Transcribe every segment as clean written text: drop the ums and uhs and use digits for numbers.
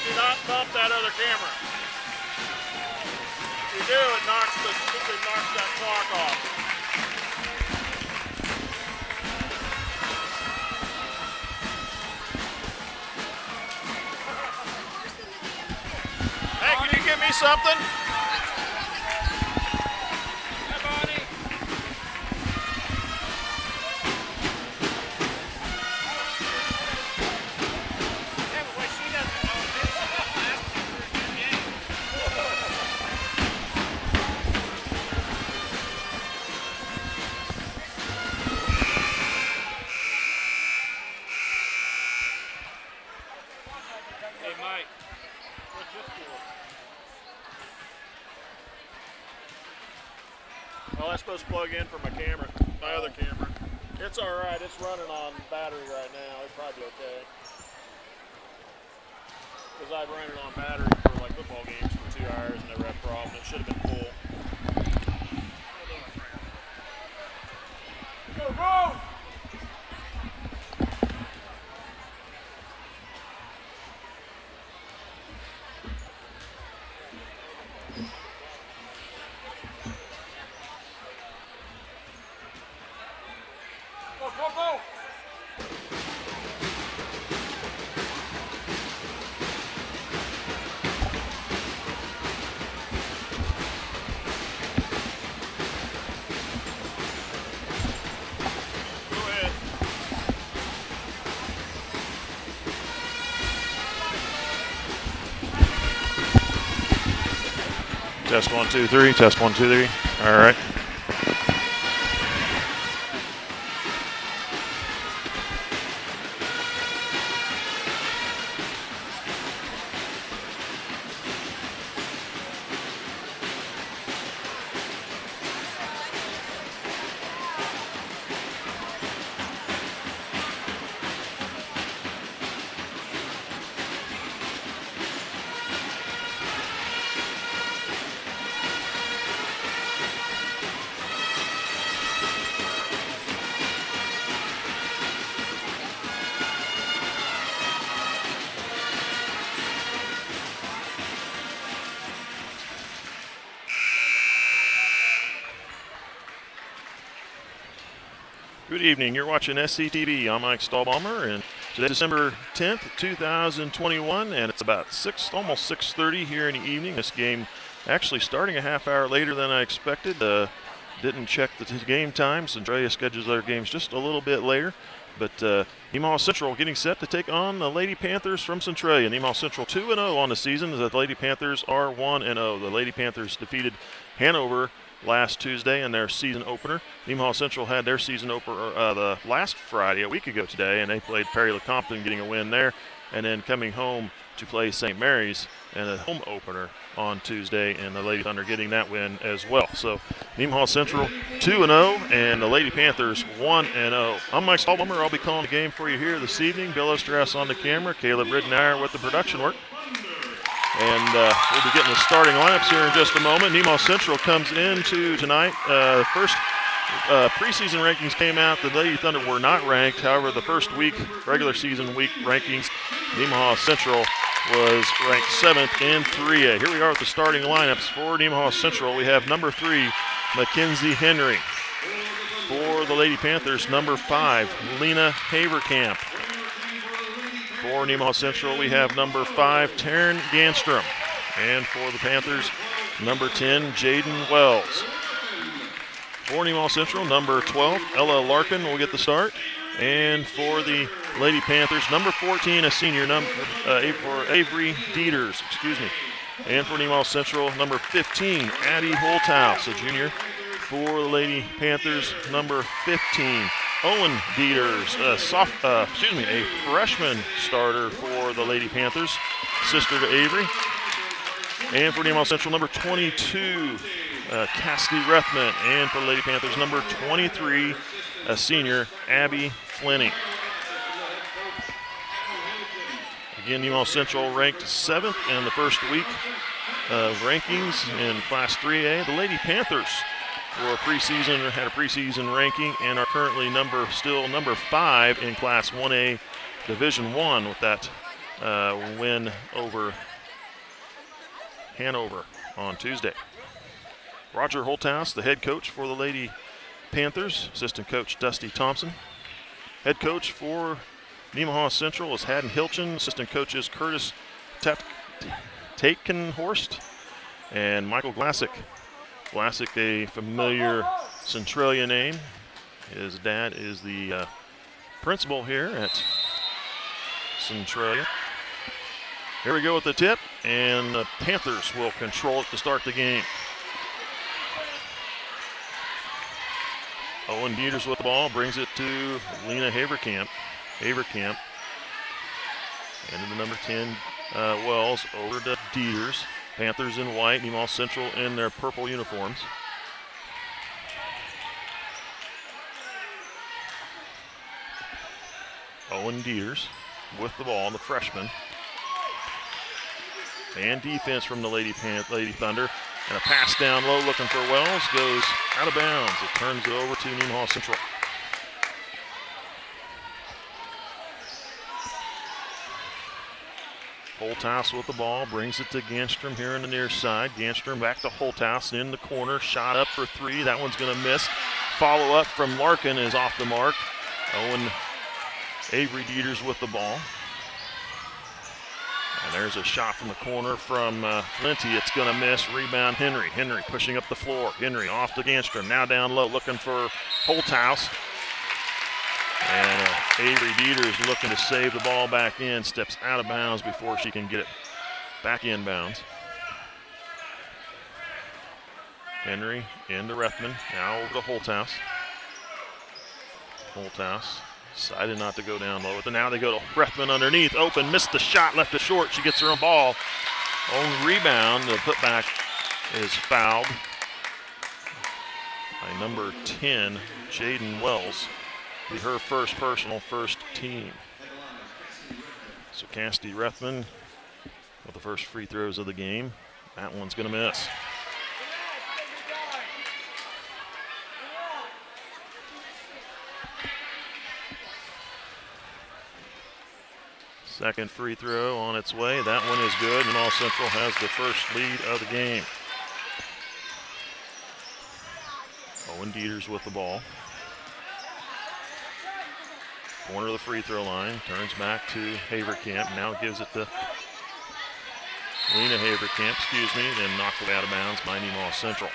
Do not bump that other camera. If you do, it knocks that clock off. Hey, can you give me something? Hey, Bonnie. Hey, Mike, what's this for? Oh, that's supposed to plug in for my camera, my other camera. It's all right. It's running on battery right now. It's probably okay. Because I've run it on battery for like football games for 2 hours and never had a problem. It should have been full. Go, go! Go, go, go! Go ahead. Test 1, 2, 3. Test 1, 2, 3. All right. Good evening. You're watching SCTV. I'm Mike Stahlbaumer, and today December 10th, 2021, and it's about almost 6:30 here in the evening. This game actually starting a half hour later than I expected. Didn't check the game time. Centralia schedules their games just a little bit later. But Nemaha Central getting set to take on the Lady Panthers from Centralia. Nemaha Central 2-0 on the season. The Lady Panthers are 1-0. The Lady Panthers defeated Hanover last Tuesday in their season opener. Nemaha Central had their season opener the last Friday, a week ago today, and they played Perry LeCompton, getting a win there, and then coming home to play St. Mary's in a home opener on Tuesday, and the Lady Thunder getting that win as well. So Nemaha Central 2-0, and the Lady Panthers 1-0. I'm Mike Stahlbaumer. I'll be calling the game for you here this evening. Bill Osterhaus on the camera, Caleb Ridenour with the production work. And we'll be getting the starting lineups here in just a moment. Nemaha Central comes into tonight. First preseason rankings came out. The Lady Thunder were not ranked. However, the first week, regular season week rankings, Nemaha Central was ranked 7th in 3A. Here we are with the starting lineups for Nemaha Central. We have number 3, Mackenzie Henry. For the Lady Panthers, number 5, Lena Haverkamp. For Nemaha Central, we have number 5, Taryn Ganstrom. And for the Panthers, number 10, Jaden Wells. For Nemaha Central, number 12, Ella Larkin will get the start. And for the Lady Panthers, number 14, a senior, for Avery Dieters, And for Nemaha Central, number 15, Addie Holthouse, a junior. For the Lady Panthers, number 15, Owen Dieters, a freshman starter for the Lady Panthers, sister to Avery. And for Nemaha Central, number 22, Cassidy Rethman. And for the Lady Panthers, number 23, a senior, Abby Flenning. Again, Nemaha Central ranked 7th in the first week of rankings in Class 3A. The Lady Panthers had a preseason ranking and are currently number 5 in Class 1A Division 1 with that win over Hanover on Tuesday. Roger Holthouse, the head coach for the Lady Panthers. Assistant coach Dusty Thompson. Head coach for Nemaha Central is Haddon Hilchin. Assistant coaches Curtis Takenhorst and Michael Glassick. Glassick, a familiar Centralia name. His dad is the principal here at Centralia. Here we go with the tip, and the Panthers will control it to start the game. Owen Dieters with the ball, brings it to Lena Haverkamp. Haverkamp into the number 10 Wells, over to Dieters. Panthers in white, Nemaha Central in their purple uniforms. Owen Dieters with the ball, the freshman. And defense from the Lady Thunder. And a pass down low looking for Wells, goes out of bounds. It turns it over to Nemaha Central. Holthouse with the ball, brings it to Ganstrom here on the near side. Ganstrom back to Holthouse in the corner, shot up for three. That one's going to miss. Follow up from Larkin is off the mark. Avery Dieters with the ball. And there's a shot from the corner from Flinty. It's going to miss. Rebound Henry. Henry pushing up the floor. Henry off to Ganstrom. Now down low looking for Holthouse. And Avery Dieters looking to save the ball back in. Steps out of bounds before she can get it back in bounds. Henry into Rethman. Now over to Holthouse. Holthouse decided not to go down low. But now they go to Rethman underneath. Open, missed the shot, left it short. She gets her own ball. Own rebound. The putback is fouled by number 10, Jaden Wells. Be her first personal, first team. So Cassidy Rethman with the first free throws of the game. That one's going to miss. Second free throw on its way. That one is good. Nemaha Central has the first lead of the game. Owen Dieters with the ball. Corner of the free throw line. Turns back to Haverkamp. Now gives it to Lena Haverkamp, then knocked it out of bounds by Nemaha Central.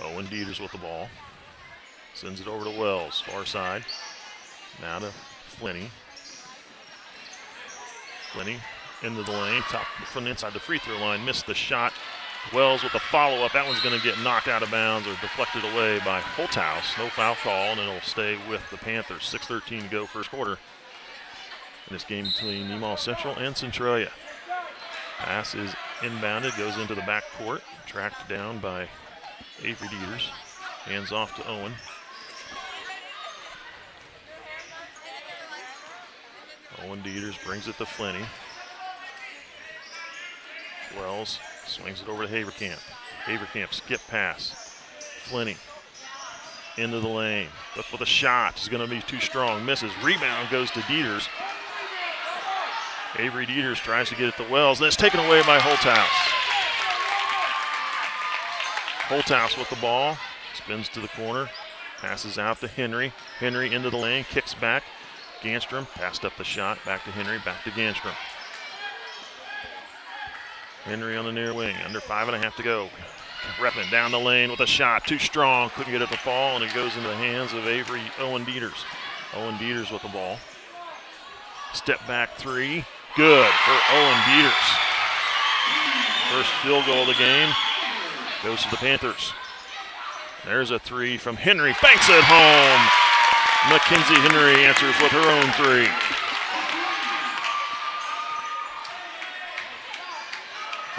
Owen Dieters with the ball. Sends it over to Wells, far side. Now to Flinty. Flinty into the lane, top from inside the free throw line, missed the shot. Wells with the follow-up. That one's going to get knocked out of bounds or deflected away by Holthouse. No foul call, and it'll stay with the Panthers. 6:13 to go first quarter in this game between Nemaha Central and Centralia. Pass is inbounded, goes into the backcourt, tracked down by Avery Dieters. Hands off to Owen. Owen Dieters brings it to Flinty. Wells swings it over to Haverkamp. Haverkamp skip pass. Flinty into the lane. Up with a shot. It's going to be too strong. Misses. Rebound goes to Dieters. Avery Dieters tries to get it to Wells. Then it's taken away by Holthouse. Holthouse with the ball. Spins to the corner. Passes out to Henry. Henry into the lane. Kicks back. Ganstrom passed up the shot. Back to Henry. Back to Ganstrom. Henry on the near wing. Under 5.5 to go. Rethman down the lane with a shot. Too strong. Couldn't get it to fall, and it goes into the hands of Owen Dieters. Owen Dieters with the ball. Step back three. Good for Owen Dieters. First field goal of the game goes to the Panthers. There's a three from Henry. Banks it home. Mackenzie Henry answers with her own three.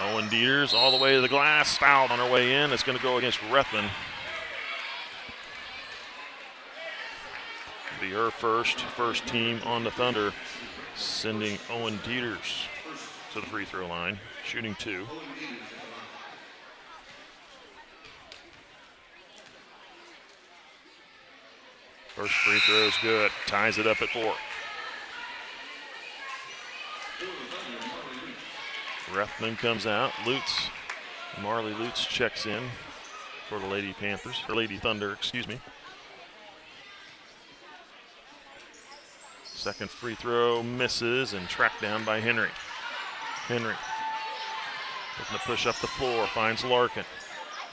Owen Dieters all the way to the glass. Fouled on her way in. It's going to go against Rethman. Be her first team on the Thunder, sending Owen Dieters to the free throw line, shooting two. First free throw is good. Ties it up at 4. Reffman comes out. Marley Lutz checks in for the Lady Panthers, or Lady Thunder, excuse me. Second free throw misses and tracked down by Henry. Henry looking to push up the floor, finds Larkin.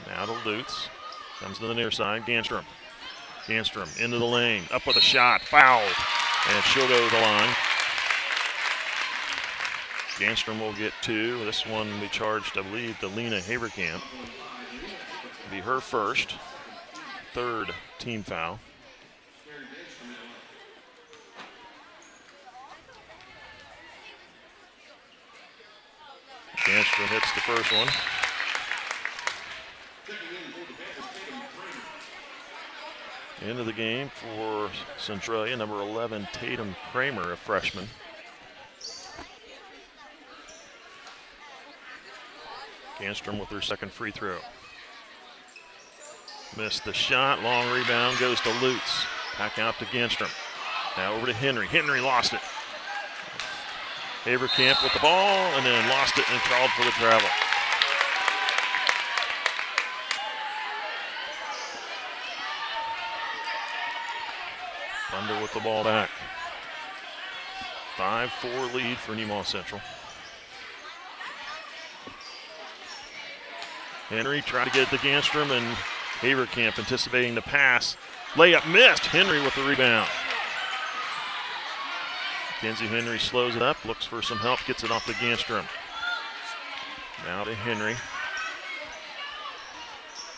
Now to Lutz. Comes to the near side, Ganstrom. Ganstrom into the lane, up with a shot, fouled, and she'll go to the line. Ganstrom will get 2. This one will be charged, I believe, to Lena Haberkamp. It'll be her first, 3rd team foul. Ganstrom hits the first one. Into the game for Centralia, number 11, Tatum Kramer, a freshman. Ganstrom with her second free throw. Missed the shot, long rebound goes to Lutz. Back out to Ganstrom. Now over to Henry. Henry lost it. Haberkamp with the ball and then lost it and called for the travel. Thunder with the ball back. 5-4 lead for Nemaha Central. Henry tried to get it to Ganstrom and Haberkamp anticipating the pass. Layup missed. Henry with the rebound. Kenzie Henry slows it up, looks for some help, gets it off to Ganstrom. Now to Henry.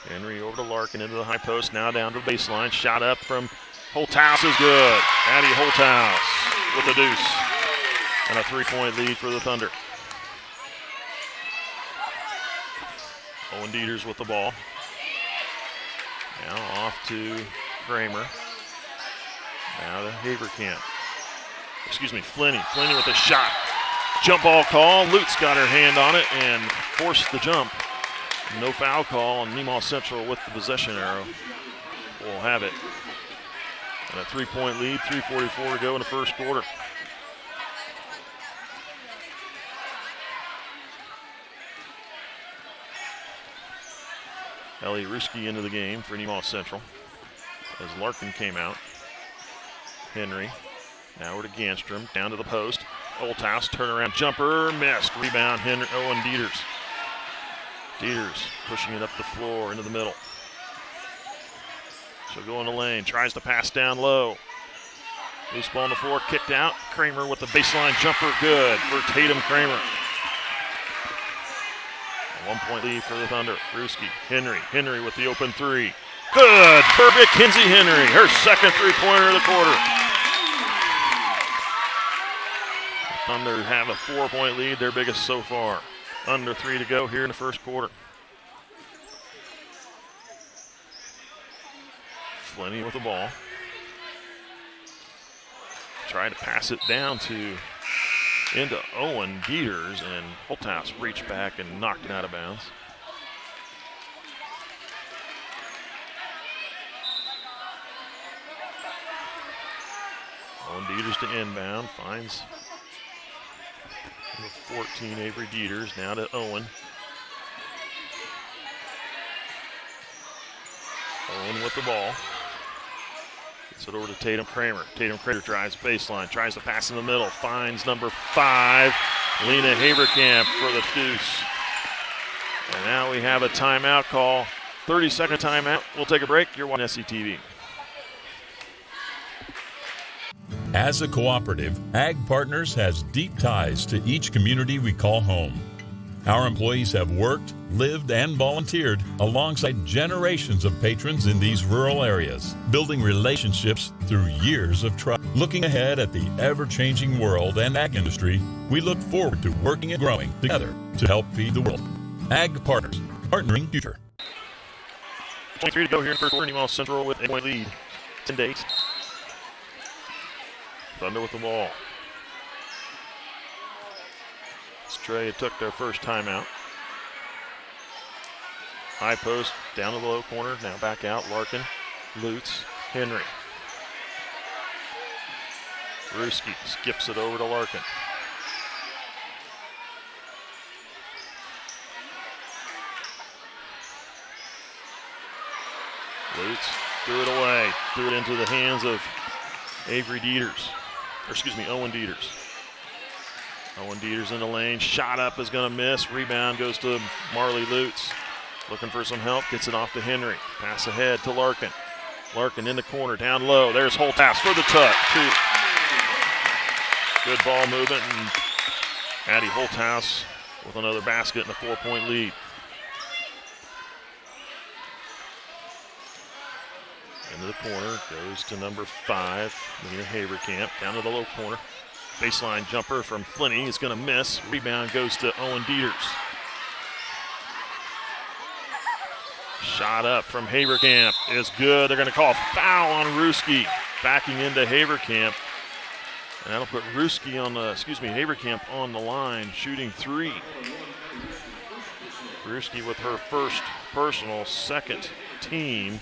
Henry over to Larkin into the high post, now down to the baseline. Shot up from Holthouse is good. Addie Holthouse with a deuce. And a 3-point lead for the Thunder. Owen Dieters with the ball. Now off to Kramer. Now to Haberkamp. Excuse me, Flinney. Flinney with a shot. Jump ball call. Lutz got her hand on it and forced the jump. No foul call, and Nemaha Central with the possession arrow will have it. And a 3-point lead, 3:44 to go in the first quarter. Ellie Ruski into the game for Nemaha Central as Larkin came out. Henry, now we're to Ganstrom, down to the post. Holthouse, turnaround jumper, missed. Rebound, Owen Dieters. Dieters pushing it up the floor into the middle. She'll go in the lane, tries to pass down low. Loose ball on the floor, kicked out. Kramer with the baseline jumper, good for Tatum Kramer. A 1-point lead for the Thunder. Ruski, Henry with the open 3. Good for Mackenzie Henry, her second 3-pointer of the quarter. The Thunder have a 4-point lead, their biggest so far. Under 3 to go here in the first quarter. Flinney with the ball. Tried to pass it down into Owen Dieters, and Holthouse reached back and knocked it out of bounds. Owen Dieters to inbound, finds number 14 Avery Dieters, now to Owen. Owen with the ball. Gets it over to Tatum Kramer. Tatum Kramer drives baseline, tries to pass in the middle, finds number 5, Lena Haberkamp for the deuce. And now we have a timeout call, 30-second timeout. We'll take a break. You're watching SCTV. As a cooperative, Ag Partners has deep ties to each community we call home. Our employees have worked, lived, and volunteered alongside generations of patrons in these rural areas, building relationships through years of trust. Looking ahead at the ever-changing world and ag industry, we look forward to working and growing together to help feed the world. Ag Partners, partnering future. 23 to go here in first quarter. Nemaha Central with a 8-point lead, 10-8. Thunder with the ball. Centralia took their first timeout. High post, down to the low corner, now back out. Larkin, Lutz, Henry. Ruski skips it over to Larkin. Lutz threw it away, threw it into the hands of Owen Dieters. Owen Dieters in the lane, shot up is going to miss. Rebound goes to Marley Lutz. Looking for some help, gets it off to Henry. Pass ahead to Larkin. Larkin in the corner, down low. There's Holthouse for the tuck, 2. Good ball movement, and Addie Holthouse with another basket and a 4-point lead. Into the corner, goes to number 5, Lena Haverkamp, down to the low corner. Baseline jumper from Flinney is going to miss. Rebound goes to Owen Dieters. Shot up from Haverkamp is good. They're going to call a foul on Ruski. Backing into Haverkamp. And that'll put Haverkamp on the line, shooting 3. Ruski with her first personal, second team.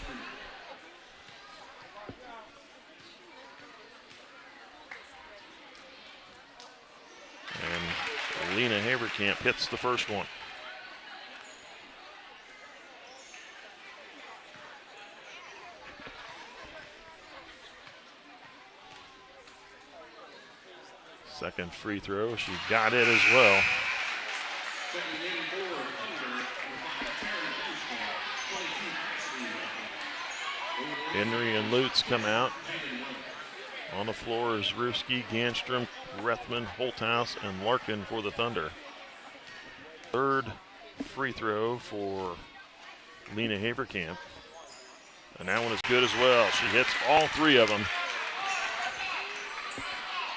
And Lena Haverkamp hits the first one. Second free throw, she got it as well. Henry and Lutz come out. On the floor is Ruski, Ganstrom, Rethman, Holthouse, and Larkin for the Thunder. Third free throw for Lena Haverkamp. And that one is good as well. She hits all 3 of them.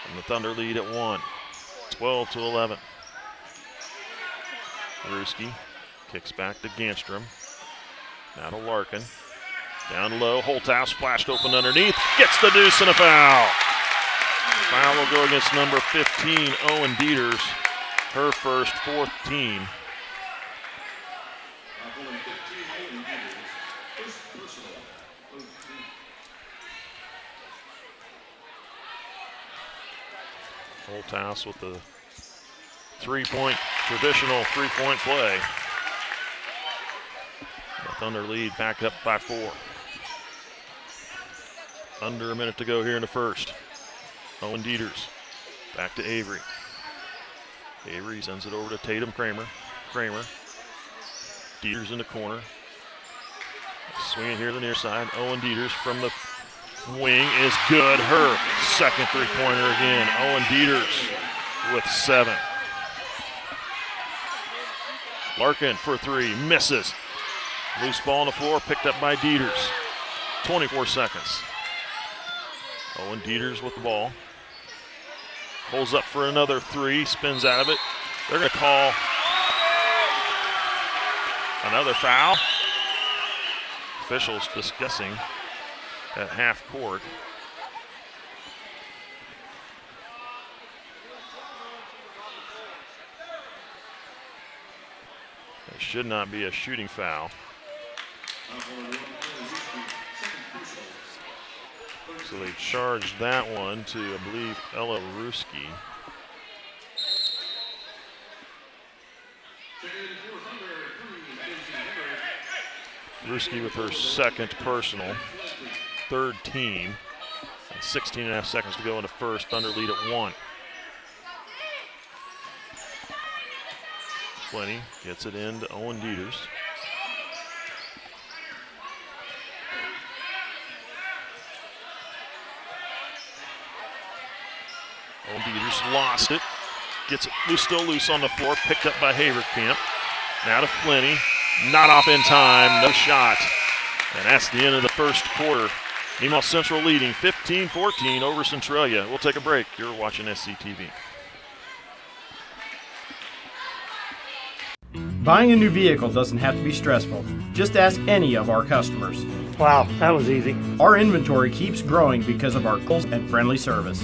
And the Thunder lead at 1, 12-11. Ruski kicks back to Ganstrom. Now to Larkin. Down low, Holthouse flashed open underneath. Gets the deuce and a foul. Foul will go against number 15, Owen Dieters. Her first, 4th team. Holthouse with the traditional three-point play. The Thunder lead back up by 4. Under a minute to go here in the first. Owen Dieters back to Avery. Avery sends it over to Tatum Kramer. Dieters in the corner. Swinging here to the near side. Owen Dieters from the wing is good. Her second three-pointer again. Owen Dieters with 7. Larkin for 3, misses. Loose ball on the floor, picked up by Dieters. 24 seconds. Owen Dieters with the ball. Pulls up for another 3, spins out of it. They're going to call another foul. Officials discussing at half court. It should not be a shooting foul. So they charged that one to, I believe, Ella Ruski. Ruski with her second personal, 3rd team. 16.5 seconds to go in the first. Thunder lead at 1. Flinney gets it in to Owen Dieters. Owen Dieters lost it. Gets it still loose on the floor. Picked up by Haverkamp. Now to Flinney. Not off in time. No shot. And that's the end of the first quarter. Nemaha Central leading 15-14 over Centralia. We'll take a break. You're watching SCTV. Buying a new vehicle doesn't have to be stressful. Just ask any of our customers. Wow, that was easy. Our inventory keeps growing because of our close and friendly service.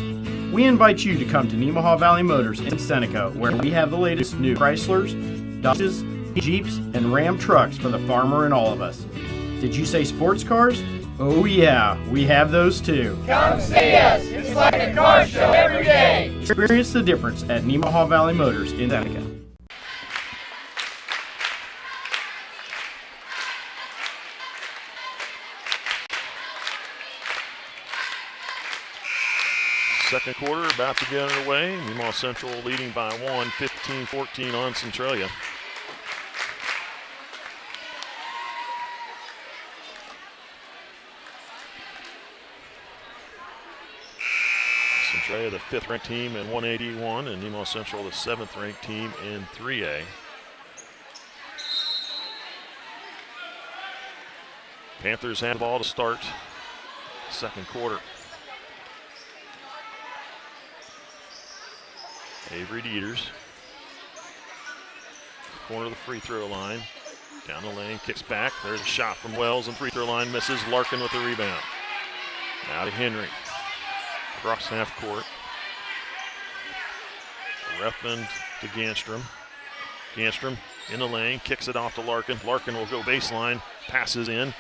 We invite you to come to Nemaha Valley Motors in Seneca, where we have the latest new Chryslers, Dodges, Jeeps, and Ram trucks for the farmer and all of us. Did you say sports cars? Oh yeah, we have those too. Come see us. It's like a car show every day. Experience the difference at Nemaha Valley Motors in Seneca. Second quarter about to get underway. Nemaha Central leading by 1, 15-14 on Centralia. Centralia, the 5th-ranked team in 181, and Nemaha Central, the 7th-ranked team in 3A. Panthers have the ball to start second quarter. Avery Dieters, corner of the free throw line, down the lane, kicks back. There's a shot from Wells, and free throw line misses. Larkin with the rebound. Now to Henry, across half court. Reffman to Ganstrom. Ganstrom in the lane, kicks it off to Larkin. Larkin will go baseline, passes in,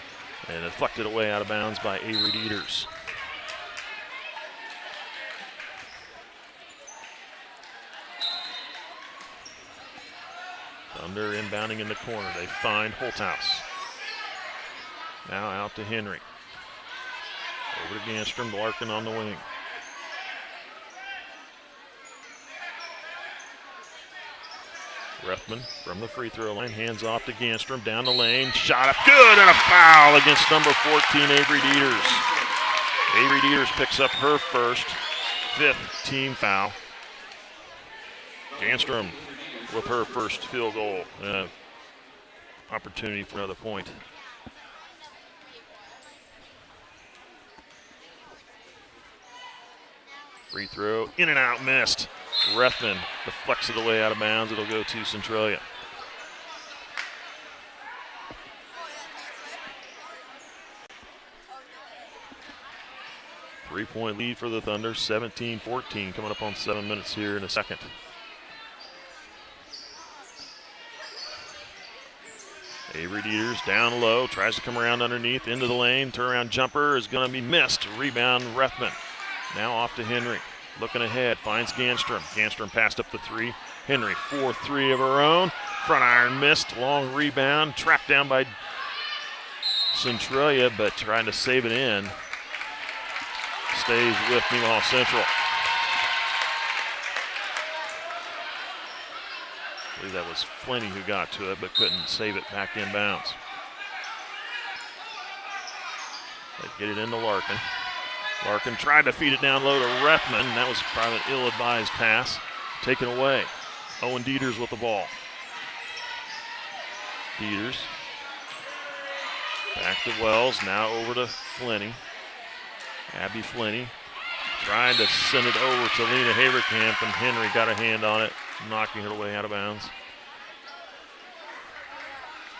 and deflected away out of bounds by Avery Dieters. Thunder inbounding in the corner. They find Holthouse. Now out to Henry. Over to Ganstrom, Larkin on the wing. Reffman from the free throw line, hands off to Ganstrom, down the lane, shot up good, and a foul against number 14, Avery Dieters. Avery Dieters picks up her first, 5th team foul. Ganstrom with her first field goal. Opportunity for another point. Free throw, in and out, missed. Reffman deflects it away out of bounds. It'll go to Centralia. Three-point lead for the Thunder, 17-14, coming up on 7 minutes here in a second. Avery Dieters down low, tries to come around underneath, into the lane, turnaround jumper is going to be missed. Rebound, Reffman. Now off to Henry, looking ahead, finds Ganstrom. Ganstrom passed up the three. Henry, 4-3 of her own. Front iron missed, long rebound, tracked down by Centralia, but trying to save it in. Stays with Nemaha Central. I believe that was Flinty who got to it, but couldn't save it back inbounds. They get it into Larkin. Larkin tried to feed it down low to Reffman. That was probably an ill-advised pass. Taken away. Owen Dieters with the ball. Dieters. Back to Wells, now over to Flinty. Abby Flinty trying to send it over to Lena Haverkamp, and Henry got a hand on it, knocking it away out of bounds.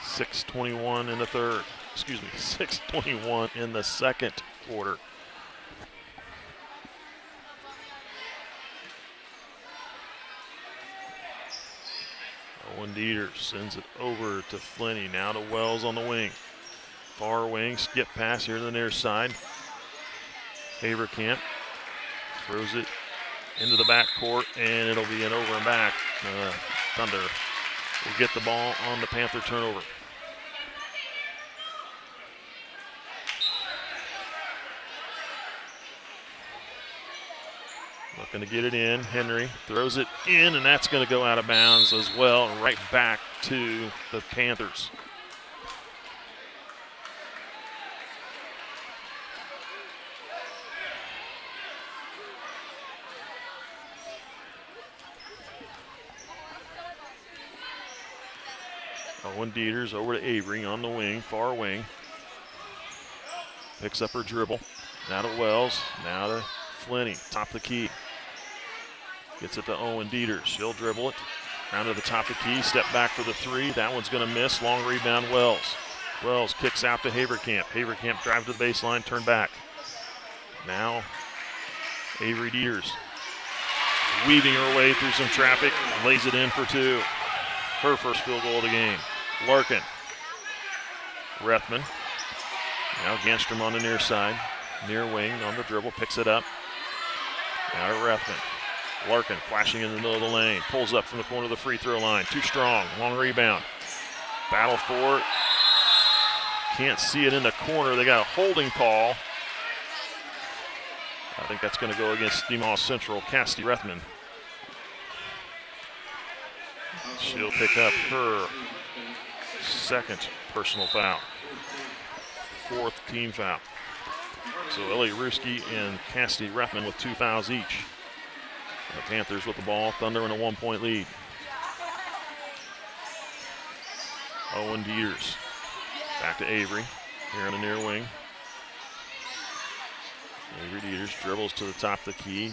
6:21 in the third. 6:21 in the second quarter. Owen Dieters sends it over to Flinty, now to Wells on the wing. Far wing, skip pass here to the near side. Haverkamp throws it into the backcourt, and it'll be an over and back. Thunder will get the ball on the Panther turnover. Looking to get it in. Henry throws it in, and that's going to go out of bounds as well, and right back to the Panthers. Owen Dieters over to Avery on the wing, far wing. Picks up her dribble. Now to Wells, now to Flinty, top of the key. Gets it to Owen Dieters. She'll dribble it. Down to the top of the key, step back for the three. That one's going to miss. Long rebound, Wells. Wells kicks out to Haverkamp. Haverkamp drives to the baseline, turn back. Now, Avery Dieters weaving her way through some traffic, lays it in for two. Her first field goal of the game. Larkin. Reffman Now Ganstrom on the near side. Near wing on the dribble, picks it up. Now to Rethman. Larkin flashing in the middle of the lane. Pulls up from the corner of the free throw line. Too strong. Long rebound. Battle for it. Can't see it in the corner. They got a holding call. I think that's going to go against Nemaha Central, Cassidy Rethman. She'll pick up her second personal foul. Fourth team foul. So Ellie Ruski and Cassidy Rethman with 2 fouls each. The Panthers with the ball. Thunder in a 1-point lead. Owen Dieters. Back to Avery. Here on the near wing. Avery Dieters dribbles to the top of the key.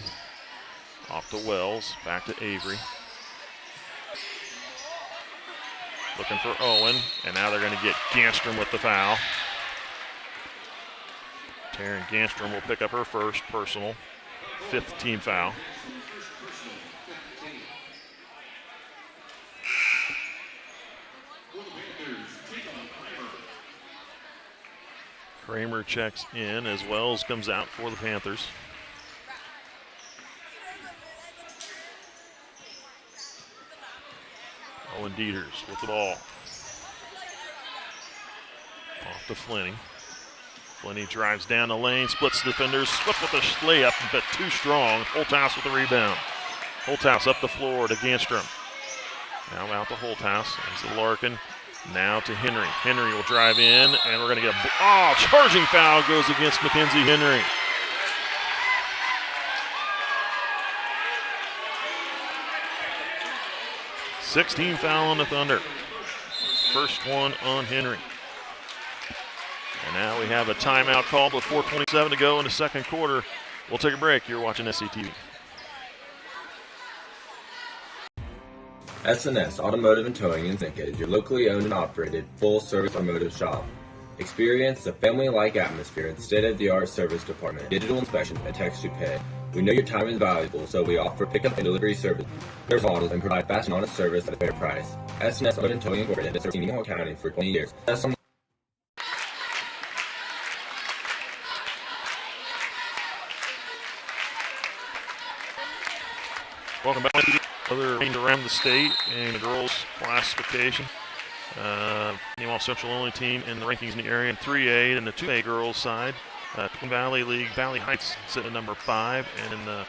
Off to Wells. Back to Avery. Looking for Owen. And now they're going to get Ganstrom with the foul. Taryn Ganstrom will pick up her first personal. 5th team foul. Kramer checks in as Wells comes out for the Panthers. Owen Dieters with the ball. Off to Flinney. Flinney drives down the lane, splits defenders, Swift with a layup, but too strong. Holthouse with the rebound. Holthouse up the floor to Ganstrom. Now out to Holthouse. There's the Larkin. Now to Henry. Henry will drive in, and we're going to get a charging foul goes against Mackenzie Henry. Sixth foul on the Thunder. First one on Henry. And now we have a timeout called with 4:27 to go in the second quarter. We'll take a break. You're watching SCTV. S&S Automotive and Towing in Zinca is your locally owned and operated full-service automotive shop. Experience a family-like atmosphere and state-of-the-art service department, digital inspection, and text-to-pay. We know your time is valuable, so we offer pickup and delivery service. There's models and provide fast and honest service at a fair price. S&S Automotive and Towing Incorporated has served Nemaha County for 20 years. Welcome back to other games around the state in the girls classification. Nemaha Central only team in the rankings in the area in 3A and the 2A girls side. Twin Valley League, Valley Heights sitting at number 5, and in the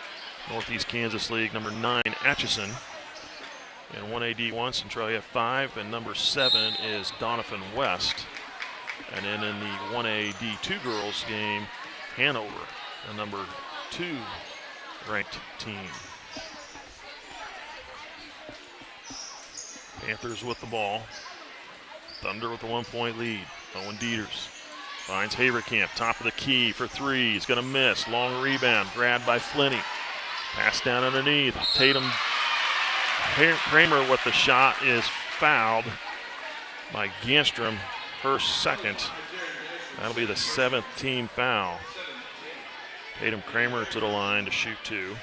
Northeast Kansas League, number 9, Atchison. And 1A D1, Centralia 5, and number 7 is Doniphan West. And then in the 1A D2 girls game, Hanover, the number 2 ranked team. Panthers with the ball. Thunder with a 1-point lead. Owen Dieters finds Haverkamp, top of the key for 3. He's going to miss. Long rebound, grabbed by Flinney. Pass down underneath. Tatum Kramer with the shot is fouled by Ganstrom. Her second. That'll be the 7th team foul. Tatum Kramer to the line to shoot 2.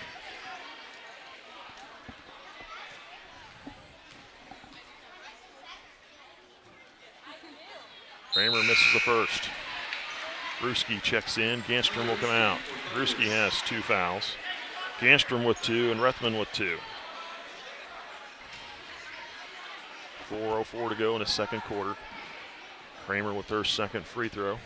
Kramer misses the first. Ruski checks in. Ganstrom will come out. Ruski has 2 fouls. Ganstrom with 2 and Rethman with 2. 4:04 to go in the second quarter. Kramer with her second free throw.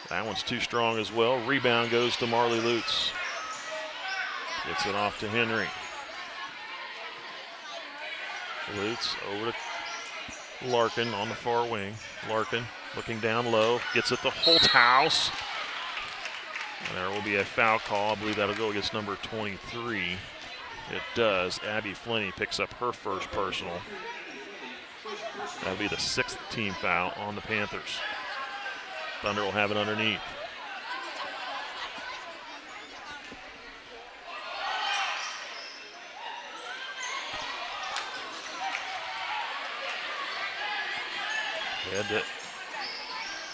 That one's too strong as well. Rebound goes to Marley Lutz. Gets it off to Henry. Lutz over to Larkin on the far wing. Larkin looking down low, gets it to Holthouse. And there will be a foul call. I believe that'll go against number 23. It does. Abby Flinney picks up her first personal. That'll be the 6th team foul on the Panthers. Thunder will have it underneath.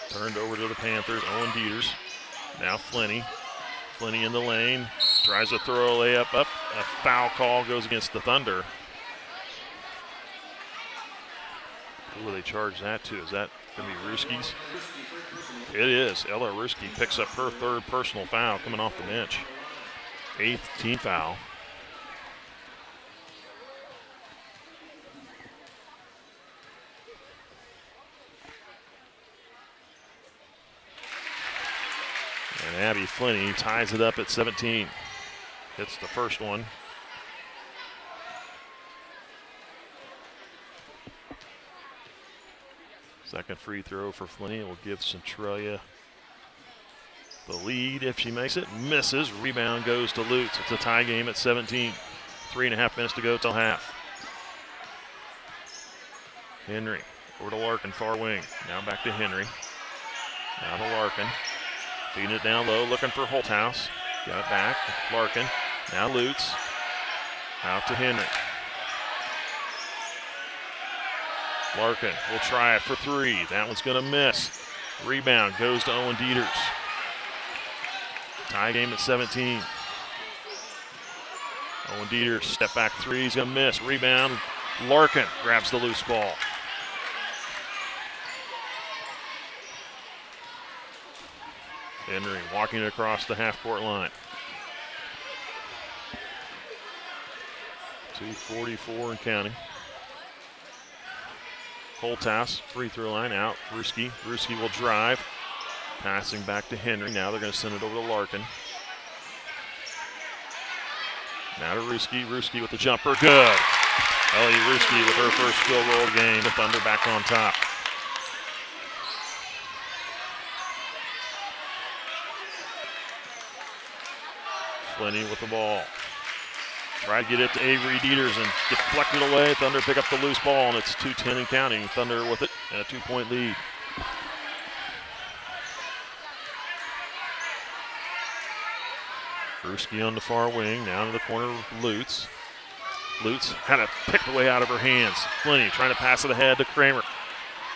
Turned over to the Panthers. Owen Dieters. Now Flinney. Flinney in the lane. Tries to throw a layup up. A foul call goes against the Thunder. Who will they charge that to? Is that going to be Ruski's? It is. Ella Ruski picks up her 3rd personal foul coming off the bench. 8th team foul. And Abby Flinney ties it up at 17. Hits the first one. Second free throw for Flinney will give Centralia the lead if she makes it. Misses. Rebound goes to Lutz. It's a tie game at 17. 3.5 minutes to go till half. Henry over to Larkin, far wing. Now back to Henry. Now to Larkin. Feeding it down low, looking for Holthouse. Got it back. Larkin. Now Lutz. Out to Henry. Larkin will try it for 3. That one's going to miss. Rebound goes to Owen Dieters. Tie game at 17. Owen Dieters, step back 3. He's going to miss. Rebound. Larkin grabs the loose ball. Henry walking it across the half-court line. 2:44 and counting. Holthouse, free throw line out. Ruski. Ruski will drive. Passing back to Henry. Now they're going to send it over to Larkin. Now to Ruski. Ruski with the jumper. Good. Ellie Ruski with her first field goal of the game. The Thunder back on top. Flinney with the ball. Try to get it to Avery Dieters and deflect it away. Thunder pick up the loose ball, and it's 2:10 and counting. Thunder with it and a 2-point lead. Ruski on the far wing, now to the corner of Lutz. Lutz had it picked away out of her hands. Flinney trying to pass it ahead to Kramer.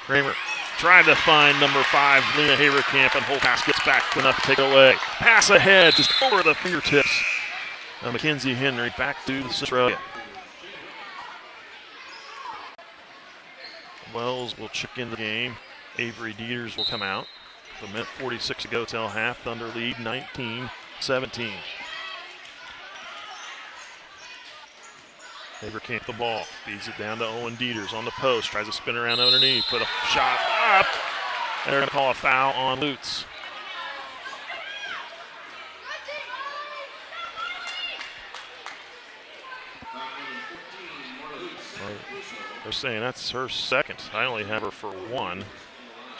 Kramer trying to find number 5, Lena Haverkamp, and Holthouse gets back enough to take it away. Pass ahead, just over the fingertips. Now Mackenzie Henry back to the Centralia. Wells will check in the game. Avery Dieters will come out. The minute 46 to go till half. Thunder lead 19-17. Haverkamp the ball. Feeds it down to Owen Dieters on the post. Tries to spin around underneath. Put a shot up. They're going to call a foul on Lutz. They're saying that's her second. I only have her for 1.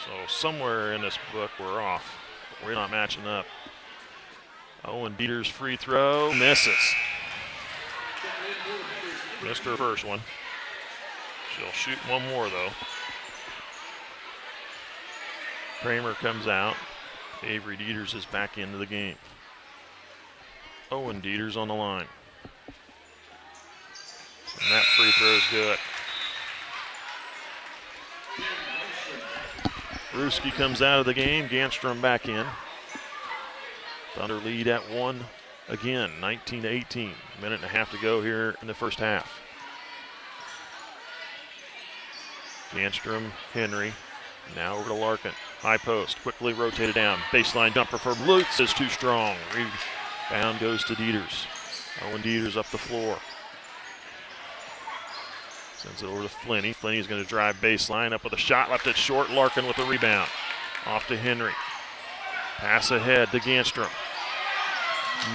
So somewhere in this book we're off. We're not matching up. Owen Dieters free throw. Misses. Missed her first one. She'll shoot one more though. Kramer comes out. Avery Dieters is back into the game. Owen Dieters on the line. And that free throw is good. Ruski comes out of the game. Ganstrom back in. Thunder lead at 1 again, 19-18. Minute and a half to go here in the first half. Ganstrom, Henry. Now over to Larkin. High post, quickly rotated down. Baseline jumper for Lutz is too strong. Rebound goes to Dieters. Owen Dieters up the floor. Sends it over to Flinney. Flinney's going to drive baseline, up with a shot, left it short. Larkin with the rebound. Off to Henry. Pass ahead to Ganstrom.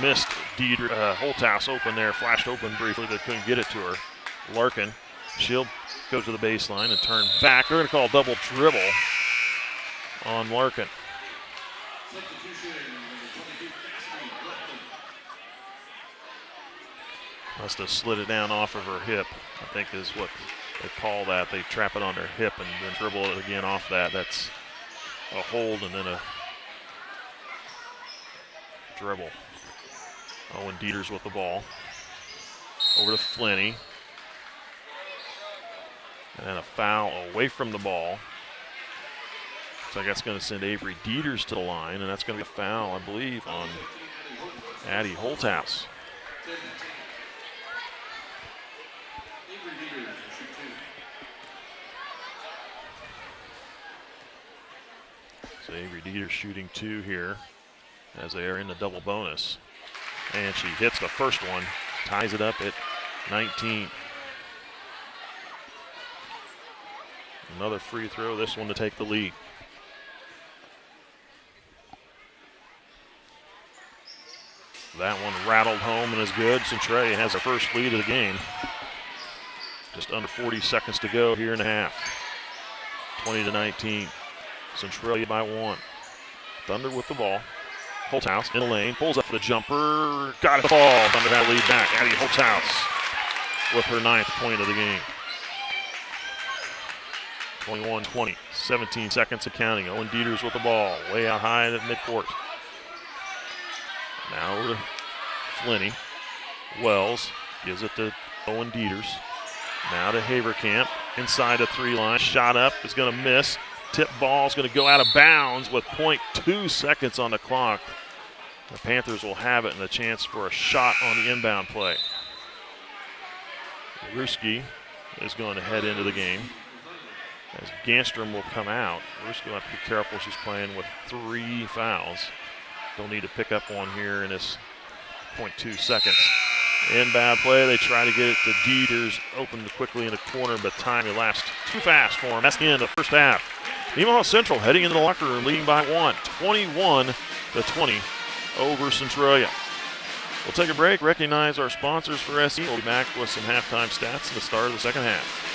Missed Holthouse open there, flashed open briefly, but couldn't get it to her. Larkin, she'll go to the baseline and turn back. They're going to call a double dribble on Larkin. Must have slid it down off of her hip, I think is what they call that. They trap it on their hip and then dribble it again off that. That's a hold and then a dribble. Owen Dieters with the ball. Over to Flinney. And then a foul away from the ball. So that's going to send Avery Dieters to the line, and that's going to be a foul, I believe, on Addie Holthouse. Avery Dieter shooting 2 here as they are in the double bonus. And she hits the first one, ties it up at 19. Another free throw, this one to take the lead. That one rattled home and is good. Centralia has their first lead of the game. Just under 40 seconds to go here in the half. 20-19. Centralia by 1. Thunder with the ball. Holthouse in the lane, pulls up for the jumper. Got it to fall. Thunder had a lead back. Addie Holthouse with her 9th point of the game. 21-20. 17 seconds of counting. Owen Dieters with the ball. Way out high at midcourt. Now over to Flinney. Wells gives it to Owen Dieters. Now to Haverkamp. Inside the 3-line. Shot up. Is going to miss. Tip ball is going to go out of bounds with 0.2 seconds on the clock. The Panthers will have it and a chance for a shot on the inbound play. Ruski is going to head into the game as Ganstrom will come out. Ruski will have to be careful. She's playing with 3 fouls. They'll need to pick up one here in this 0.2 seconds. Inbound play, they try to get it to Dieters, opened quickly in the corner, but time elapsed too fast for him. That's the end of the first half. Nemaha Central heading into the locker room, leading by 1, 21-20 over Centralia. We'll take a break, recognize our sponsors for SE. We'll be back with some halftime stats at the start of the second half.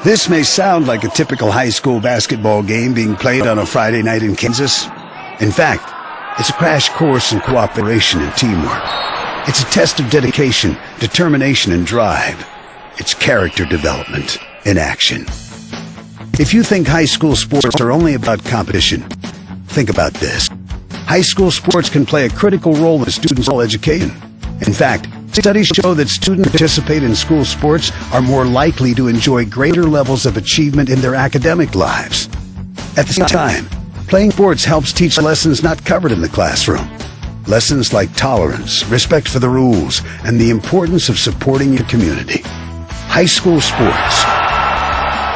This may sound like a typical high school basketball game being played on a Friday night in Kansas. In fact, it's a crash course in cooperation and teamwork. It's a test of dedication, determination, and drive. It's character development in action. If you think high school sports are only about competition, think about this. High school sports can play a critical role in students' education. In fact, studies show that students who participate in school sports are more likely to enjoy greater levels of achievement in their academic lives. At the same time, playing sports helps teach lessons not covered in the classroom. Lessons like tolerance, respect for the rules, and the importance of supporting your community. High school sports,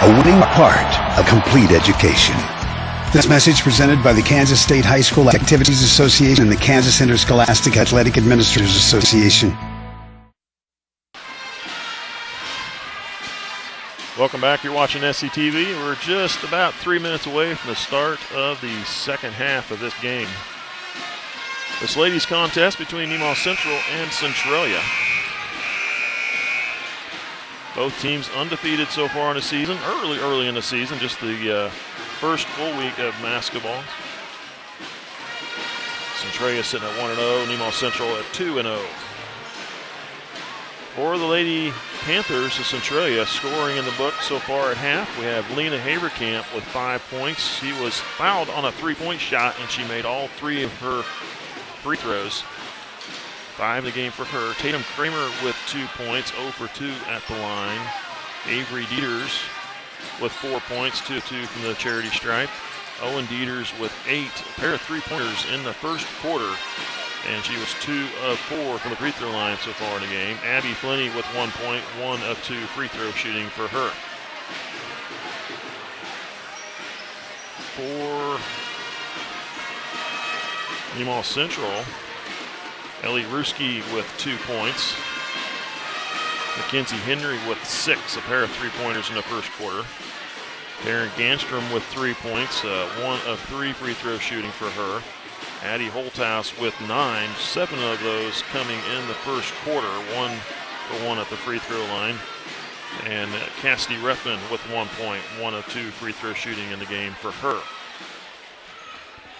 a winning part of complete education. This message presented by the Kansas State High School Activities Association and the Kansas Interscholastic Athletic Administrators Association. Welcome back. You're watching SCTV. We're just about 3 minutes away from the start of the second half of this game. This ladies contest between Nemaha Central and Centralia. Both teams undefeated so far in the season, early in the season, just the first full week of basketball. Centralia sitting at 1-0, Nemaha Central at 2-0. For the Lady Panthers of Centralia, scoring in the book so far at half, we have Lena Haverkamp with 5 points. She was fouled on a three-point shot, and she made all 3 of her free throws. 5 in the game for her. Tatum Kramer with 2 points, 0 for 2 at the line. Avery Dieters with 4 points, 2 of 2 from the charity stripe. Owen Dieters with 8, a pair of three-pointers in the first quarter, and she was 2 of 4 from the free throw line so far in the game. Abby Flinney with 1 point, 1 of 2 free throw shooting for her. For Nemaha Central, Ellie Ruski with 2 points. Mackenzie Henry with 6, a pair of three-pointers in the first quarter. Darren Ganstrom with 3 points, 1 of 3 free throw shooting for her. Addie Holthouse with 9, 7 of those coming in the first quarter, 1 for 1 at the free throw line. And Cassidy Reffman with 1 point, 1 of 2 free throw shooting in the game for her.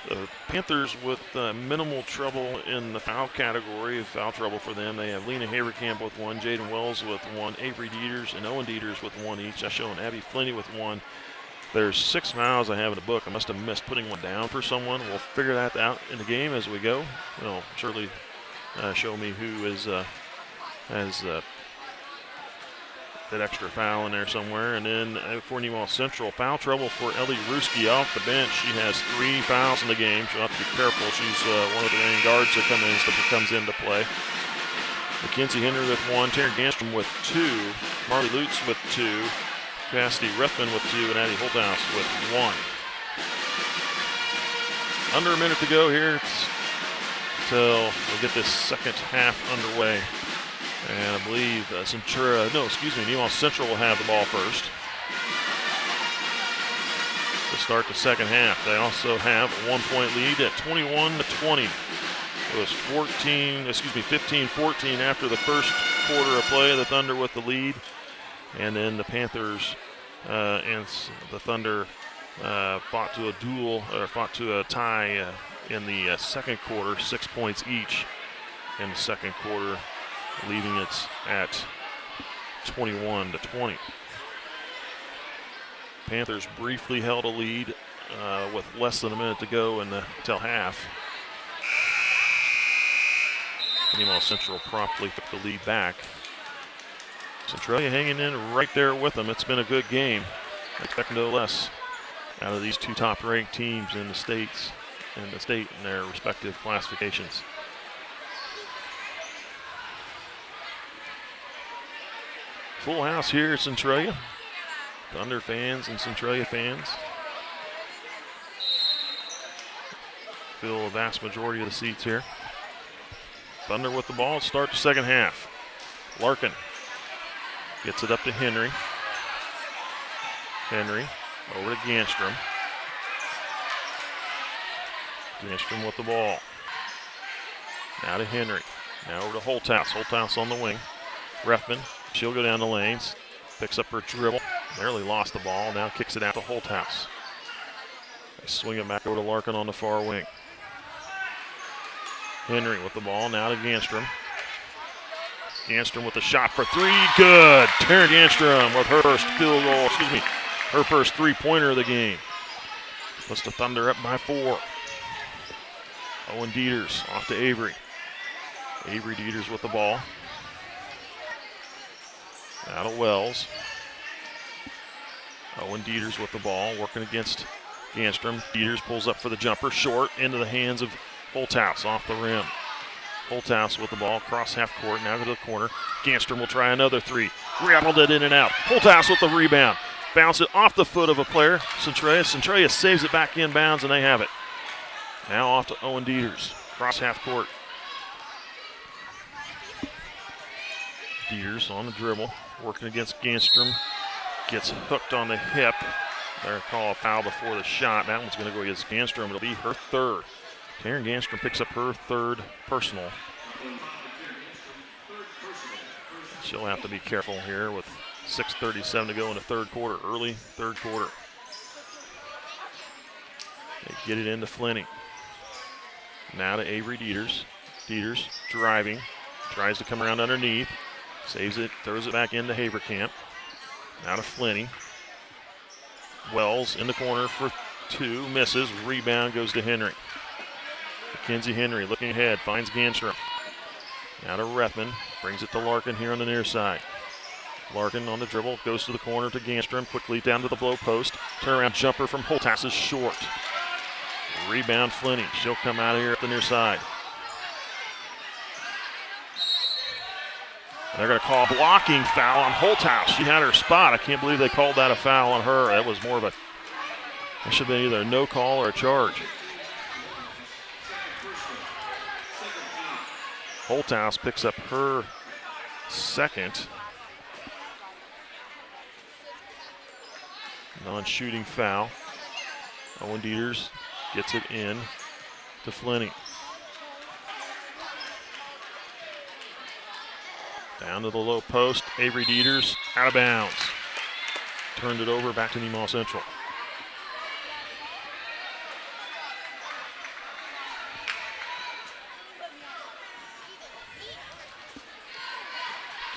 The Panthers with minimal trouble in the foul category, foul trouble for them. They have Lena Haverkamp with 1, Jaden Wells with 1, Avery Dieters and Owen Dieters with 1 each. I show an Abby Flinney with 1. There's 6 fouls I have in the book. I must have missed putting one down for someone. We'll figure that out in the game as we go. It'll surely show me who is has that extra foul in there somewhere. And then for Nemaha Central, foul trouble for Ellie Ruski off the bench. She has 3 fouls in the game. She'll have to be careful. She's one of the main guards that comes into play. Mackenzie Henry with 1, Taryn Ganstrom with 2, Marley Lutz with 2, Cassidy Reffman with 2, and Addie Holthouse with 1. Under a minute to go here till we get this second half underway. And I believe Nemaha Central will have the ball first to start the second half. They also have a 1-point lead at 21-20. It was 15-14 after the first quarter of play. The Thunder with the lead, and then the Panthers and the Thunder fought to a tie in the second quarter, 6 points each in the second quarter, leaving it at 21-20. Panthers briefly held a lead with less than a minute to go until half. Nemaha Central promptly took the lead back. Centralia hanging in right there with them. It's been a good game. Expect no less out of these two top-ranked teams in the state in their respective classifications. Full house here at Centralia. Thunder fans and Centralia fans fill a vast majority of the seats here. Thunder with the ball to start the second half. Larkin gets it up to Henry. Henry over to Ganstrom. Ganstrom with the ball. Now to Henry. Now over to Holthouse. Holthouse on the wing. Reffman, she'll go down the lanes. Picks up her dribble. Nearly lost the ball. Now kicks it out to Holthouse. They swing it back over to Larkin on the far wing. Henry with the ball. Now to Ganstrom. Ganstrom with the shot for three. Good. Taryn Ganstrom with her first field goal. Her first three-pointer of the game. Puts the Thunder up by 4. Owen Dieters off to Avery. Avery Dieters with the ball. Now to Wells. Owen Dieters with the ball, working against Ganstrom. Dieters pulls up for the jumper, short, into the hands of Holthouse, off the rim. Holthouse with the ball, cross half court, now to the corner. Ganstrom will try another three. Rattled it in and out. Holthouse with the rebound. Bounce it off the foot of a player. Centralia saves it back inbounds, and they have it. Now off to Owen Dieters, cross half court. Dieters on the dribble, working against Ganstrom. Gets hooked on the hip. They're going to call a foul before the shot. That one's going to go against Ganstrom. It'll be her third. Taryn Ganstrom picks up her third personal. She'll have to be careful here with 6:37 to go in the third quarter, early third quarter. They get it into Flinny. Now to Avery Dieters. Dieters driving, tries to come around underneath, saves it, throws it back into Haverkamp. Now to Flinny. Wells in the corner for 2, misses. Rebound goes to Henry. Mackenzie Henry looking ahead, finds Ganstrom. Now to Rethman, brings it to Larkin here on the near side. Larkin on the dribble, goes to the corner to Ganstrom, quickly down to the low post. Turnaround jumper from Holthouse is short. Rebound Flinny, she'll come out of here at the near side. They're going to call a blocking foul on Holthouse. She had her spot. I can't believe they called that a foul on her. That was more of a, that should have been either a no call or a charge. Holthouse picks up her second non-shooting foul. Owen Dieters gets it in to Flinny. Down to the low post, Avery Dieters out of bounds. Turned it over back to Nemaha Central.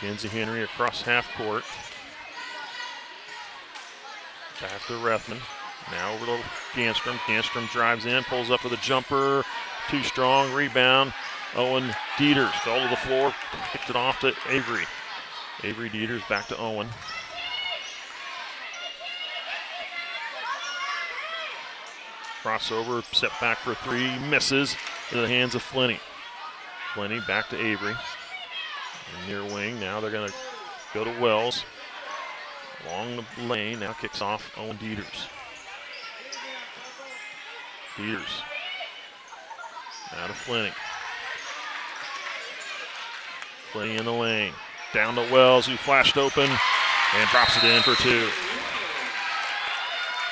Mackenzie Henry across half court. Back to Rethman. Now over to Ganstrom. Ganstrom drives in, pulls up with a jumper. Too strong, rebound. Owen Dieters fell to the floor, kicked it off to Avery. Avery Dieters back to Owen. Crossover, set back for 3, misses into the hands of Flinny. Flinny back to Avery. Near wing, now they're going to go to Wells. Along the lane, now kicks off Owen Dieters. Dieters. Now to Flinny. Flinny in the lane. Down to Wells, who flashed open and drops it in for 2.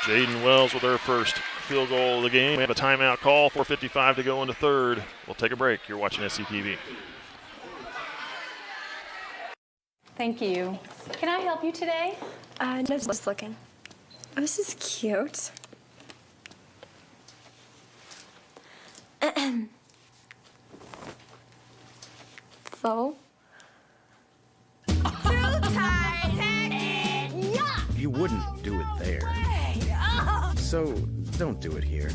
Jaden Wells with her first field goal of the game. We have a timeout call, 4:55 to go into third. We'll take a break. You're watching SCTV. Thank you. Can I help you today? No, just looking. Oh, this is cute. So? You wouldn't do it there. So, don't do it here.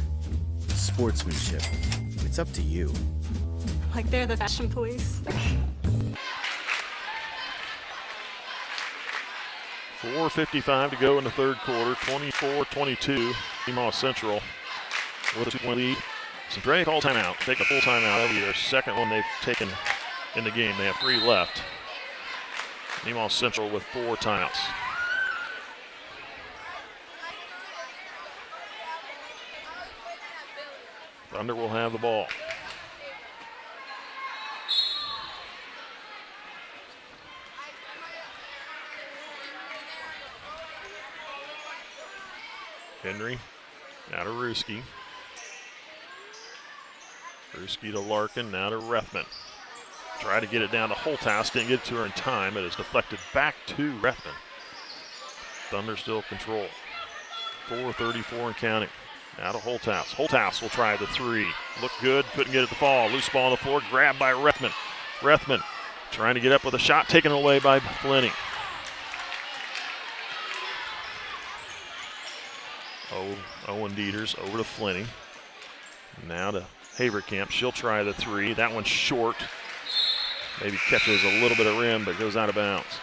Sportsmanship. It's up to you. Like they're the fashion police. 4:55 to go in the third quarter, 24-22, Nemaha Central with a 2-point lead. Centralia call timeout, take a full timeout. That'll be their second one they've taken in the game. They have 3 left. Nemaha Central with 4 timeouts. Thunder will have the ball. Henry, now to Ruski. Ruski to Larkin, now to Rethman. Try to get it down to Holthouse, didn't get it to her in time. It is deflected back to Rethman. Thunder still control. 4:34 and counting. Now to Holthouse. Holthouse will try the three. Looked good, couldn't get it to fall. Loose ball on the floor, grabbed by Rethman. Rethman trying to get up with a shot, taken away by Flinney. Owen Dieters over to Flinney. Now to Haverkamp. She'll try the three. That one's short. Maybe catches a little bit of rim, but goes out of bounds.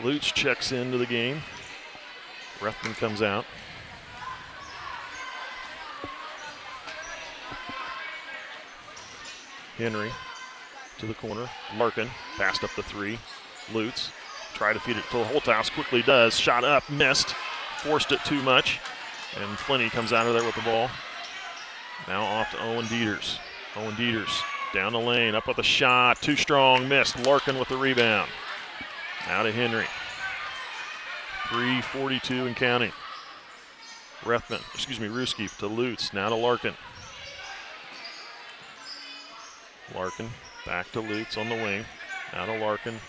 Lutz checks into the game. Rethman comes out. Henry to the corner. Larkin passed up the three. Lutz try to feed it to Holthouse. Quickly does. Shot up, missed. Forced it too much. And Flinney comes out of there with the ball. Now off to Owen Dieters. Owen Dieters down the lane, up with a shot. Too strong, missed. Larkin with the rebound. Now to Henry. 3:42 and counting. Ruski to Lutz. Now to Larkin. Larkin back to Lutz on the wing. Now to Larkin.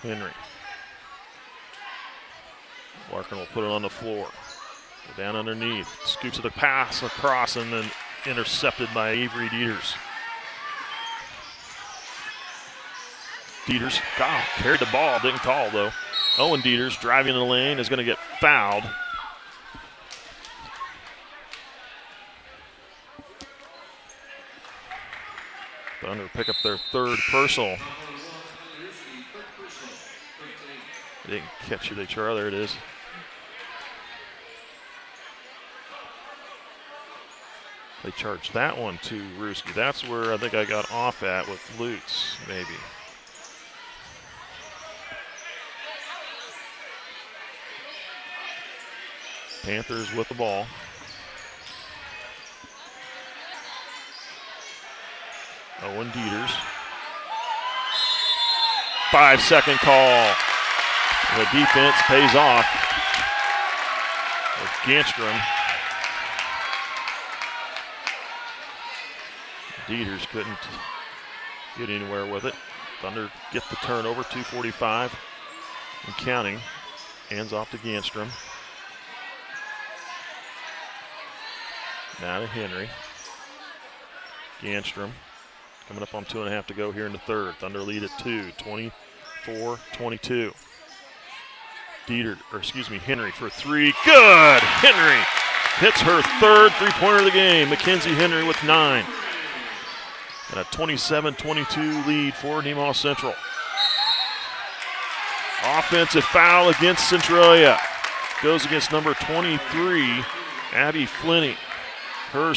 Henry. Larkin will put it on the floor. Go down underneath. Scoops the pass across and then intercepted by Avery Dieters. Dieters carried the ball, didn't call though. Owen Dieters driving in the lane is going to get fouled. Thunder pick up their third personal. They didn't catch it, there it is. They charged that one to Ruski. That's where I think I got off at with Lutz, maybe. Panthers with the ball. Owen Dieters. 5-second call. The defense pays off with Ganstrom. Dieters couldn't get anywhere with it. Thunder get the turnover, 2:45 and counting. Hands off to Ganstrom. Now to Henry. Ganstrom coming up on 2.5 to go here in the third. Thunder lead at 2, 24-22. Henry for three. Good! Henry hits her third three-pointer of the game. Mackenzie Henry with 9. And a 27-22 lead for Nemaha Central. Offensive foul against Centralia. Goes against number 23, Abby Flinney. Her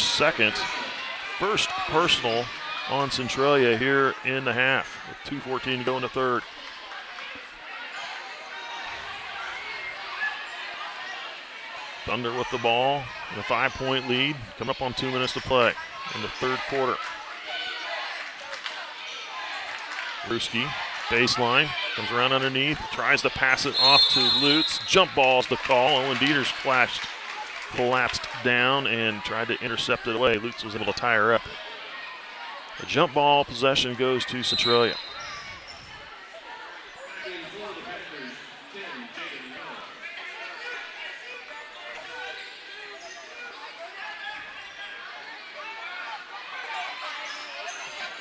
first personal on Centralia here in the half. With 2:14 to go in the third. Thunder with the ball, and a 5-point lead. Coming up on 2 minutes to play in the third quarter. Ruski, baseline, comes around underneath, tries to pass it off to Lutz. Jump ball's the call. Owen Dieters collapsed down and tried to intercept it away. Lutz was able to tie her up. The jump ball possession goes to Centralia.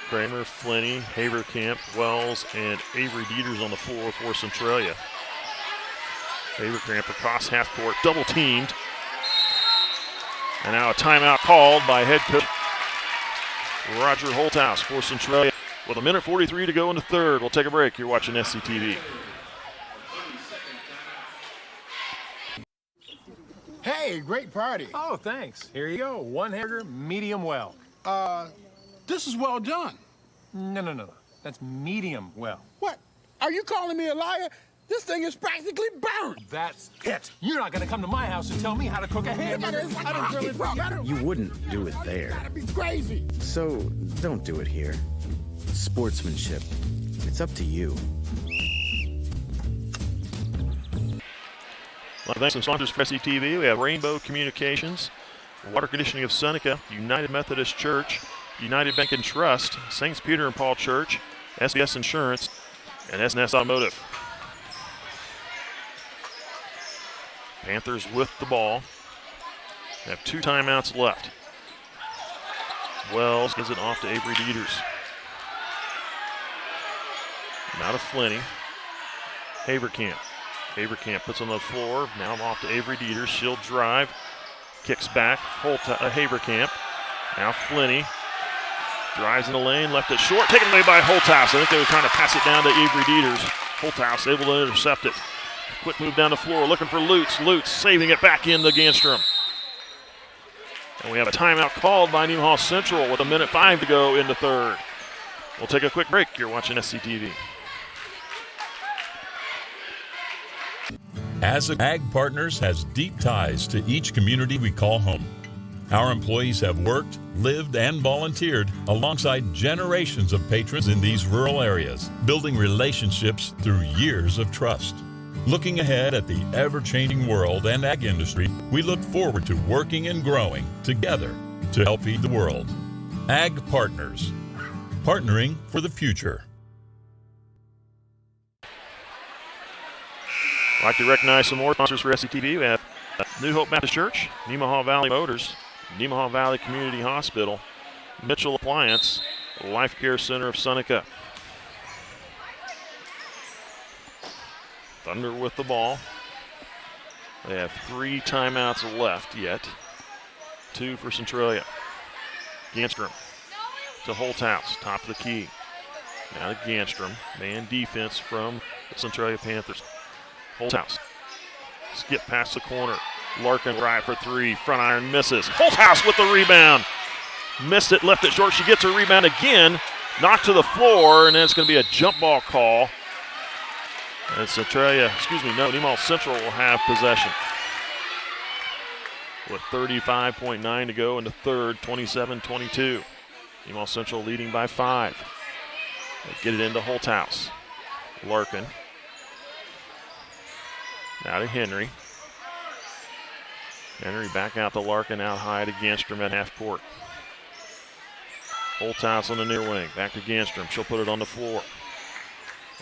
Kramer, Flinney, Haverkamp, Wells, and Avery Dieters on the floor for Centralia. Haverkamp across half court, double teamed. And now a timeout called by head coach Roger Holthouse for Centralia. With 1:43 to go in the third. We'll take a break. You're watching SCTV. Hey, great party. Oh, thanks. Here you go. One hamburger, medium well. This is well done. No. That's medium well. What? Are you calling me a liar? This thing is practically burnt. That's it. You're not going to come to my house and tell me how to cook a hamburger. You wouldn't do it there. That'd be crazy. So don't do it here. Sportsmanship. It's up to you. Well, thanks to sponsors for SCTV. We have Rainbow Communications, Water Conditioning of Seneca, United Methodist Church, United Bank and Trust, St. Peter and Paul Church, SBS Insurance, and S&S Automotive. Panthers with the ball. They have 2 timeouts left. Wells gives it off to Avery Dieters. Now to Flinney. Haverkamp. Haverkamp puts on the floor. Now off to Avery Dieters. She'll drive. Kicks back. Haverkamp. Now Flinney. Drives in the lane. Left it short. Taken away by Holthouse. I think they were trying to pass it down to Avery Dieters. Holthouse able to intercept it. Quick move down the floor. Looking for Lutz. Lutz saving it back into Ganstrom. And we have a timeout called by Nemaha Central with 1:05 to go in the third. We'll take a quick break. You're watching SCTV. Ag Partners has deep ties to each community we call home. Our employees have worked, lived, and volunteered alongside generations of patrons in these rural areas, building relationships through years of trust. Looking ahead at the ever-changing world and ag industry, we look forward to working and growing together to help feed the world. Ag Partners, partnering for the future. I'd like to recognize some more sponsors for SCTV. We have New Hope Baptist Church, Nemaha Valley Motors, Nemaha Valley Community Hospital, Mitchell Appliance, Life Care Center of Seneca. Thunder with the ball. They have 3 timeouts left yet. 2 for Centralia. Ganstrom to Holthouse, top of the key. Now to Ganstrom. Man defense from the Centralia Panthers. Holthouse. Skip past the corner. Larkin right for 3. Front iron misses. Holthouse with the rebound. Missed it, left it short. She gets her rebound again. Knocked to the floor, and then it's going to be a jump ball call. And Nemaha Central will have possession. With 35.9 to go in the third, 27-22. Nemaha Central leading by 5. They get it into Holthouse. Larkin. Now to Henry. Henry back out to Larkin, out high to Ganstrom at half court. Holthouse on the near wing. Back to Ganstrom. She'll put it on the floor.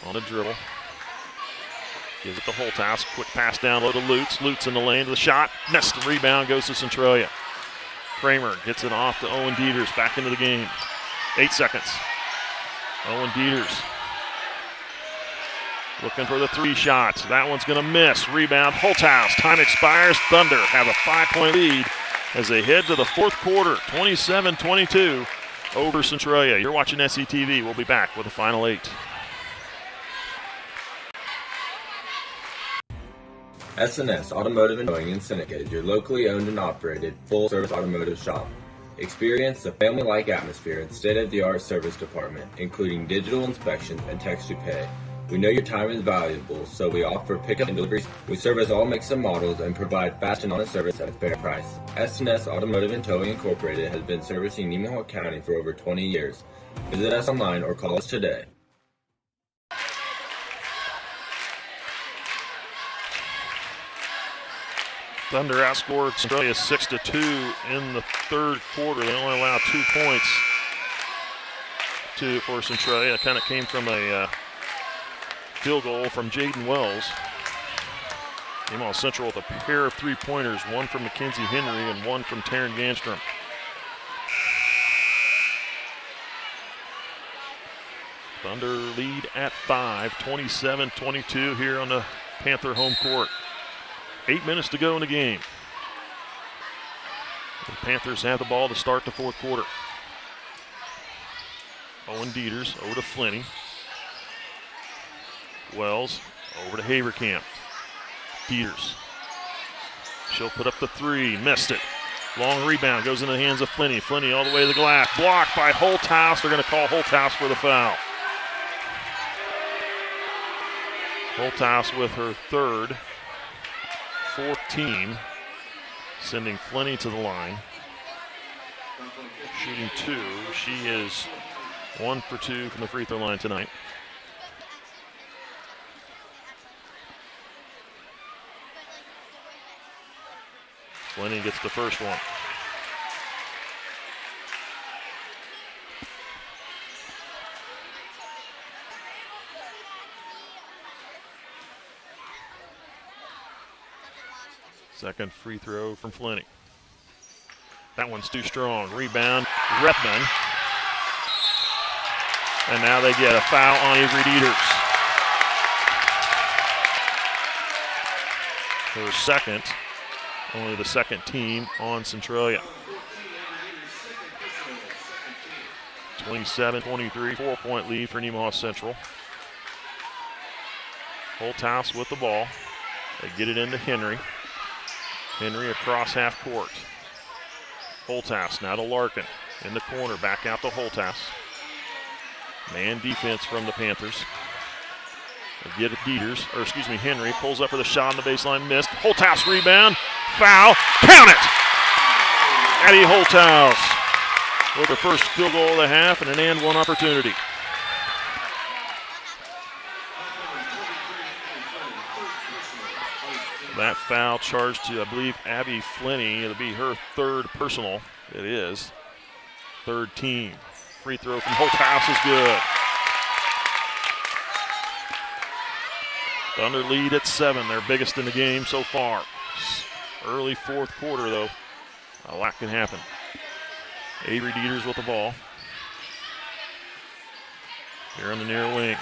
On a dribble. Gives it to Holthouse. Quick pass down low to Lutz. Lutz in the lane to the shot. Missed. The rebound goes to Centralia. Kramer gets it off to Owen Dieters. Back into the game. 8 seconds. Owen Dieters. Looking for the 3 shots. That one's going to miss. Rebound. Holthouse. Time expires. Thunder have a 5-point lead as they head to the fourth quarter. 27-22 over Centralia. You're watching SCTV. We'll be back with the final 8. S&S Automotive and Towing in Seneca is your locally owned and operated full-service automotive shop. Experience a family-like atmosphere and state-of-the-art service department, including digital inspections and text-to-pay. We know your time is valuable, so we offer pickup and deliveries. We service all makes and models and provide fast and honest service at a fair price. S&S Automotive and Towing Incorporated has been servicing Nemaha County for over 20 years. Visit us online or call us today. Thunder outscored Centralia 6-2 in the third quarter. They only allowed 2 points for Centralia. It kind of came from a field goal from Jaden Wells. Nemaha Central with a pair of 3-pointers, one from Mackenzie Henry and one from Taryn Ganstrom. Thunder lead at 5, 27-22 here on the Panther home court. 8 minutes to go in the game. The Panthers have the ball to start the fourth quarter. Owen Dieters over to Flinney. Wells over to Haverkamp. Dieters. She'll put up the 3. Missed it. Long rebound goes in the hands of Flinney. Flinney all the way to the glass. Blocked by Holthouse. They're going to call Holthouse for the foul. Holthouse with her third. 14, sending Flinney to the line. Shooting 2. She is 1 for 2 from the free throw line tonight. Flinney gets the first one. Second free throw from Flinny. That one's too strong. Rebound, Rethman. And now they get a foul on Avery Dieters. Her second, only the second team on Centralia. 27-23, 4-point lead for Nemaha Central. Holthouse with the ball. They get it into Henry. Henry across half court. Holthouse now to Larkin. In the corner, back out to Holthouse. Man defense from the Panthers. They get it Henry pulls up for the shot on the baseline, missed. Holthouse rebound, foul, count it! Addie Holthouse with her first field goal of the half and an and one opportunity. That foul charged to, I believe, Abby Flinny. It'll be her third personal. It is. Third team. Free throw from Holthouse is good. Thunder lead at 7, their biggest in the game so far. Early fourth quarter, though, a lot can happen. Avery Dieters with the ball. Here on the near wing.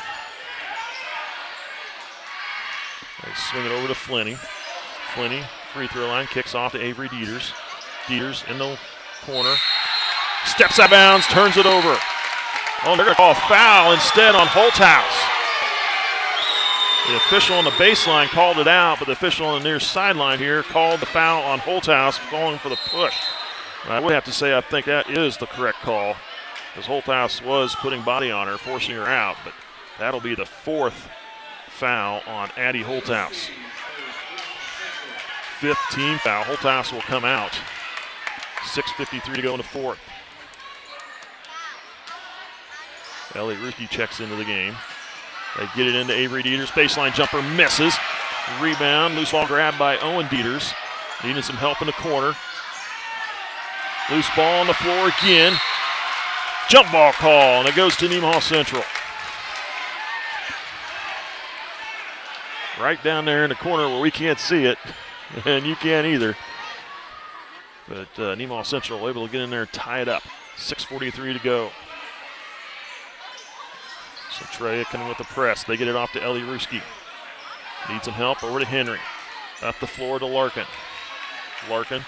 They swing it over to Flinny. Flinny, free throw line, kicks off to Avery Dieters. Dieters in the corner. Steps out of bounds, turns it over. Oh, they're going to call a foul instead on Holthouse. The official on the baseline called it out, but the official on the near sideline here called the foul on Holthouse, calling for the push. I would have to say I think that is the correct call, because Holthouse was putting body on her, forcing her out, but that'll be the fourth foul on Addie Holthouse. Fifth team foul. Holthouse will come out. 6:53 to go in the fourth. Elliot Ruski checks into the game. They get it into Avery Dieters. Baseline jumper misses. Rebound. Loose ball grab by Owen Dieters. Needing some help in the corner. Loose ball on the floor again. Jump ball call, and it goes to Nemaha Central. Right down there in the corner where we can't see it, and you can't either. But Nemaha Central able to get in there and tie it up. 6:43 to go. Centralia coming with the press. They get it off to Ellie Ruski. Need some help over to Henry. Up the floor to Larkin. Larkin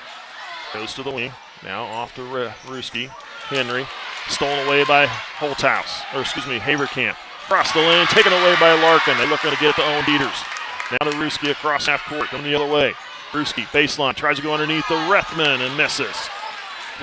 goes to the wing. Now off to Ruski. Henry stolen away by Haverkamp. Across the lane, taken away by Larkin. They're looking to get it to Owen Dieters. Now to Ruski across half court, coming the other way. Ruski, baseline, tries to go underneath the Rethman and misses.